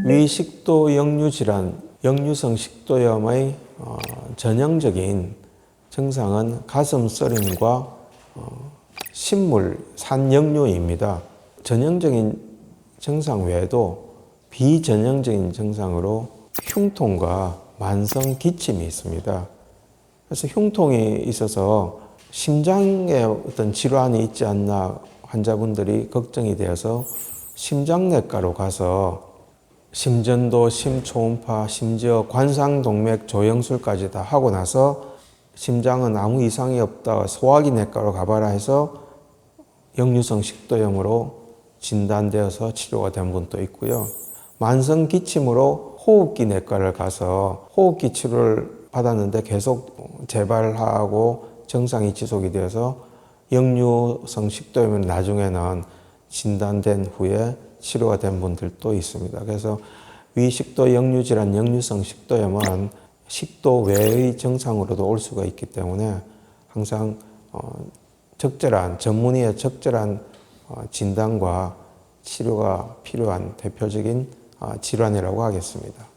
위식도 역류질환, 역류성 식도염의 전형적인 증상은 가슴 쓰림과 신물, 산역류입니다. 전형적인 증상 외에도 비전형적인 증상으로 흉통과 만성 기침이 있습니다. 그래서 흉통이 있어서 심장에 어떤 질환이 있지 않나 환자분들이 걱정이 되어서 심장내과로 가서 심전도, 심초음파, 심지어 관상동맥 조영술까지 다 하고 나서 심장은 아무 이상이 없다, 소화기 내과로 가봐라 해서 역류성 식도염으로 진단되어서 치료가 된 분도 있고요. 만성 기침으로 호흡기 내과를 가서 호흡기 치료를 받았는데 계속 재발하고 증상이 지속이 되어서 역류성 식도염은 나중에는 진단된 후에 치료가 된 분들도 있습니다. 그래서 위식도 역류질환, 역류성 식도염은 식도 외의 증상으로도 올 수가 있기 때문에 항상 적절한, 전문의의 적절한 진단과 치료가 필요한 대표적인 질환이라고 하겠습니다.